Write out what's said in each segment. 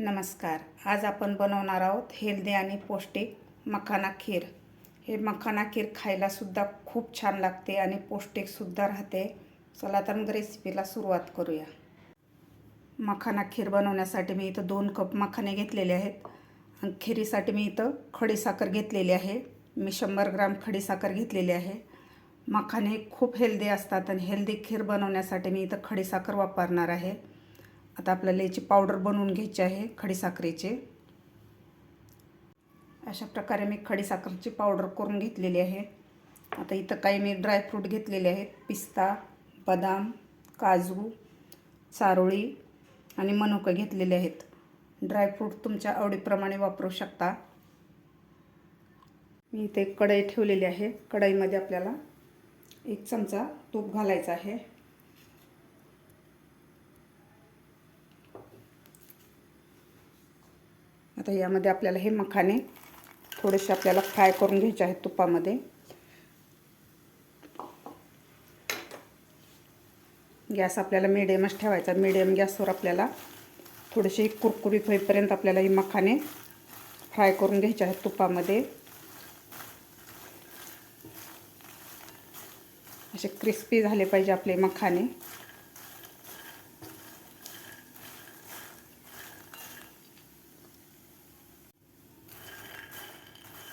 नमस्कार. आज आपण बनवणार आहोत हेल्दी आणि पौष्टिक मखाना खीर. हे मखाना खीर खायलासुद्धा खूप छान लागते आणि पौष्टिकसुद्धा राहते. चला तर मग रेसिपीला सुरुवात करूया. मखाना खीर बनवण्यासाठी मी इथं 2 कप मखाने घेतलेले आहेत आणि खिरीसाठी मी इथं खडीसाखर घेतलेली आहे. मी 100 ग्राम खडीसाखर घेतलेली आहे. मखाने खूप हेल्दी असतात आणि हेल्दी खीर बनवण्यासाठी मी इथं खडीसाखर वापरणार आहे. आता आपल्याला याची पावडर बनवून घ्यायची आहे खडीसाखरेची. अशा प्रकारे मी खडीसाखरेची पावडर करून घेतलेली आहे. आता इथं काही मी ड्रायफ्रूट घेतलेले आहेत. पिस्ता, बदाम, काजू, चारोळी आणि मनुके घेतलेले आहेत. ड्रायफ्रूट तुमच्या आवडीप्रमाणे वापरू शकता. मी इथे कढई ठेवलेली आहे. कढईमध्ये आपल्याला 1 चमचा तूप घालायचं आहे. आता यामध्ये आपल्याला हे मखाने थोडेसे आपल्याला फ्राय करून घ्यायचे आहेत तुपामध्ये. गॅस आपल्याला मिडियमच ठेवायचा. मिडियम गॅसवर आपल्याला थोडेसे कुरकुरीत होईपर्यंत आपल्याला हे मखाने फ्राय करून घ्यायचे आहेत तुपामध्ये. असे क्रिस्पी झाले पाहिजे आपले मखाने.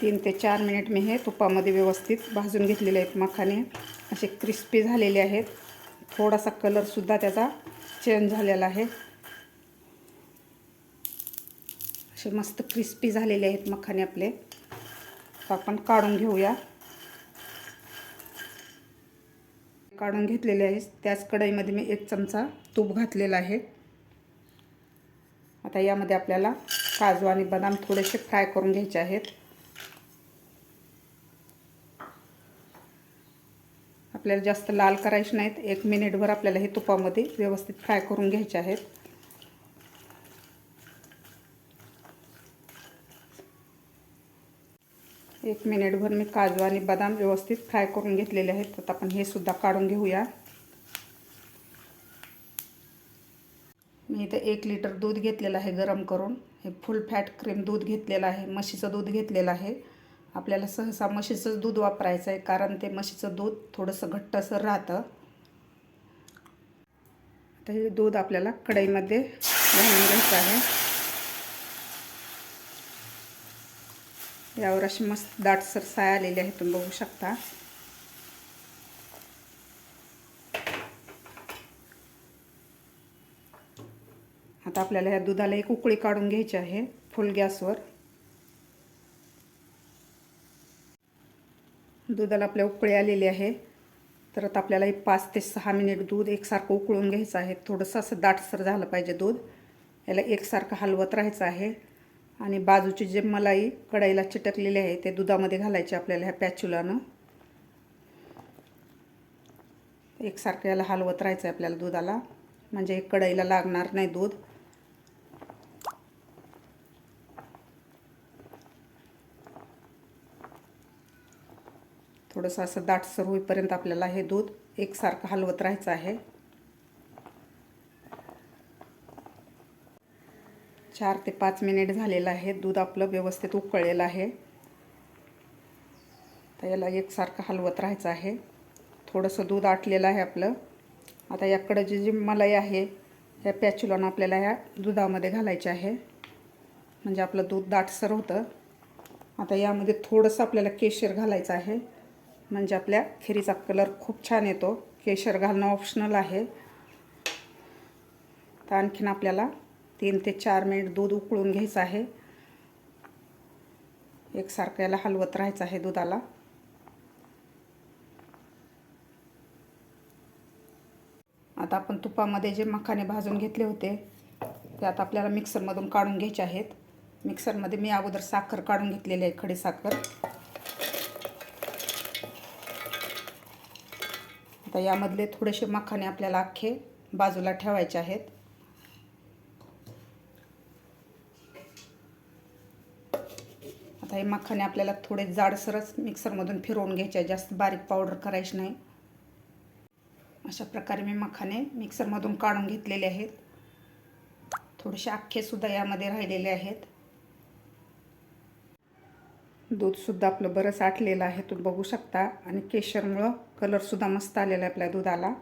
तीन ते 4 मिनिट मी हे तुपामध्ये व्यवस्थित भाजून घेतलेले आहेत. मखाने असे क्रिस्पी झालेले आहेत. थोडासा कलरसुद्धा त्याचा चेंज झालेला आहे. असे मस्त क्रिस्पी झालेले आहेत मखाने आपले. आपण काढून घेऊया. काढून घेतलेले आहे. त्याच कढईमध्ये मी 1 चमचा तूप घातलेला आहे. आता यामध्ये आपल्याला काजू आणि बदाम थोडेसे फ्राय करून घ्यायचे आहेत. आपल्याला जास्त लाल करायचे नाहीत. 1 मिनिटभर आपल्याला हे तुपामध्ये व्यवस्थित फ्राय करून घ्यायचे आहेत. एक मिनिटभर मी काजू आणि बदाम व्यवस्थित फ्राय करून घेतलेले आहेत. आता आपण हे सुद्धा काढून घेऊया. मी इथे 1 लिटर दूध घेतलेलं आहे गरम करून. हे फुल फॅट क्रीम दूध घेतलेलं आहे. म्हशीचं दूध घेतलेलं आहे. आपल्याला सहसा म्हशीचंच दूध वापरायचं आहे, कारण ते म्हशीचं दूध थोडंसं घट्टसर राहतं. आता हे दूध आपल्याला कढईमध्ये घालून घ्यायचं आहे. यावर अशी मस्त दाटसर साय आलेली आहे, तुम्ही बघू शकता. आता आपल्याला ह्या दुधाला एक उकळी काढून घ्यायची आहे फुल गॅसवर. दुधाला आपल्या उकळी आलेली आहे. तर आता आपल्याला 5 ते 6 मिनिट दूध एकसारखं उकळून घ्यायचं आहे. थोडंसं असं दाटसर झालं पाहिजे दूध. याला एकसारखं हलवत राहायचं आहे आणि बाजूची जे मलाई कढईला चिटकलेली आहे ते दुधामध्ये घालायचे आपल्याला ह्या पॅच्युलानं. एकसारखं याला हलवत राहायचं आहे आपल्याला दुधाला, म्हणजे कढईला लागणार नाही दूध. थोडंसं असं दाटसर होईपर्यंत आपल्याला हे दूध एकसारखं हलवत राहायचं आहे. 4 ते 5 मिनिट झालेलं आहे. दूध आपलं व्यवस्थित उकळलेलं आहे. तर याला एकसारखं हलवत राहायचं आहे. थोडंसं दूध आटलेलं आहे आपलं. आता याकडं जी मलाई आहे या पॅच्युलानं आपल्याला ह्या दुधामध्ये घालायचे आहे, म्हणजे आपलं दूध दाटसर होतं. आता यामध्ये थोडंसं आपल्याला केशर घालायचं आहे, म्हणजे आपल्या खिरीचा कलर खूप छान येतो. केशर घालणं ऑप्शनल आहे. तर आणखीन आपल्याला 3 ते 4 मिनिट दूध उकळून घ्यायचं आहे. एकसारखं याला हलवत राहायचं आहे दुधाला. आता आपण तुपामध्ये जे मखाने भाजून घेतले होते ते आता आपल्याला मिक्सरमधून काढून घ्यायचे आहेत. मिक्सरमध्ये मी अगोदर साखर काढून घेतलेली आहे, खडीसाखर. आता यामधले थोडेसे मखाने आपल्याला अख्खे बाजूला ठेवायचे आहेत. आता हे मखाने आपल्याला थोडे जाडसरच मिक्सरमधून फिरवून घ्यायचे आहे, जास्त बारीक पावडर करायची नाही. अशा प्रकारे मी मखाने मिक्सरमधून काढून घेतलेले आहेत. थोडेसे अख्खेसुद्धा यामध्ये राहिलेले आहेत. दूधसुद्धा आपलं बरंच आटलेलं आहे, तुम्ही बघू शकता. आणि केशरमुळं कलरसुद्धा मस्त आलेला आहे आपल्या दुधाला.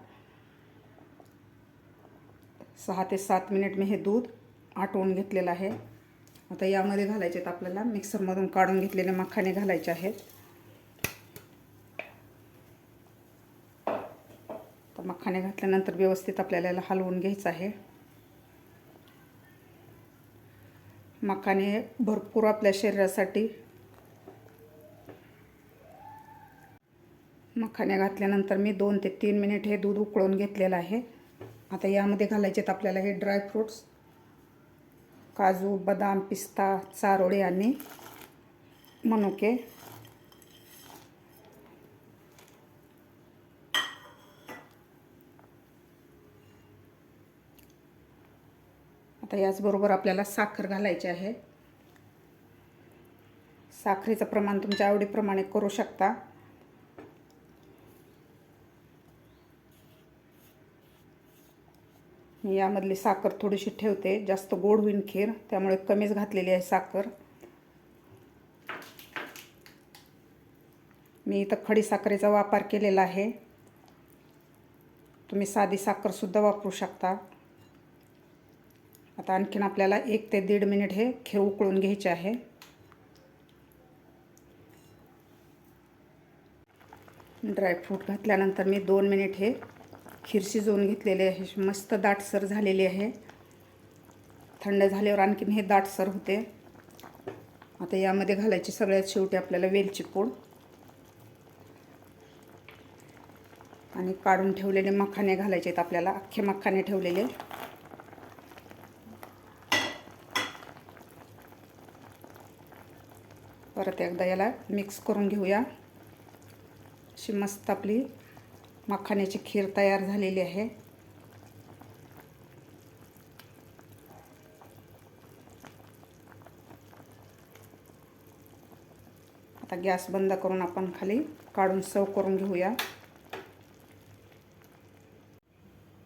6 ते 7 मिनिट मी हे दूध आटवून घेतलेलं आहे. आता यामध्ये घालायचे आहेत आपल्याला मिक्सरमधून काढून घेतलेले मखाने घालायचे आहेत. तर मखाने घातल्यानंतर व्यवस्थित आपल्याला याला हलवून घ्यायचं आहे. मखाने भरपूर आपल्या शरीरासाठी. मखाने घातल्यानंतर मी 2 ते 3 मिनिट हे दूध उकळून घेतलेलं आहे. आता यामध्ये घालायचे आहेत आपल्याला हे ड्रायफ्रूट्स, काजू, बदाम, पिस्ता, चारोळे आणि मनुके. आता याचबरोबर आपल्याला साखर घालायची आहे. साखरेचं प्रमाण तुमच्या आवडीप्रमाणे करू शकता. मी यामधली साखर थोडीशी ठेवते, जास्त गोड होईल खीर, त्यामुळे कमीच घातलेली आहे साखर. मी इथं खडी साखरेचा वापर केलेला आहे. तुम्ही साधी साखरसुद्धा वापरू शकता. आता आणखीन आपल्याला 1 ते 1.5 मिनिट हे खीर उकळून घ्यायचे आहे. ड्रायफ्रूट घातल्यानंतर मी 2 मिनिट हे खीर शिजवून घेतलेले आहे. मस्त दाटसर झालेली आहे. थंड झाल्यावर आणखीन हे दाटसर होते. आता यामध्ये घालायची सगळ्यात शेवटी आपल्याला वेलची पूड आणि काढून ठेवलेले मखाने घालायचे आहेत आपल्याला, अख्खे मखाने ठेवलेले. परत एकदा याला मिक्स करून घेऊया. अशी मस्त आपली मखाण्याची खीर तयार झालेली आहे. आता गॅस बंद करून आपण खाली काढून सर्व करून घेऊया.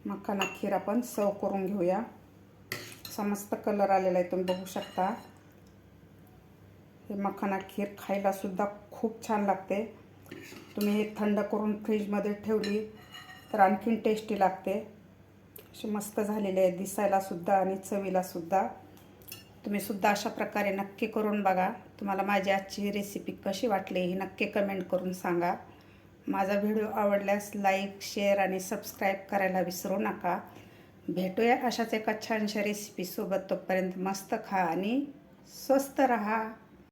मखाना खीर आपण सर्व करून घेऊया. असा मस्त कलर आलेला आहे, तुम्ही बघू शकता. हे मखाना खीर खायला सुद्धा खूप छान लागते. तुम्ही हे थंड करून फ्रीजमध्ये ठेवली तर आणखीन टेस्टी लागते. अशी मस्त झालेली आहे दिसायला सुद्धा आणि चवीला सुद्धा. तुम्ही सुद्धा अशा प्रकारे नक्की करून बघा. तुम्हाला माझी आजची रेसिपी कशी वाटली ही नक्की कमेंट करून सांगा. माझा व्हिडिओ आवडल्यास लाईक, शेअर आणि सबस्क्राईब करायला विसरू नका. भेटूया अशाच एका छानशा रेसिपीसोबत. तोपर्यंत मस्त खा आणि स्वस्त रहा.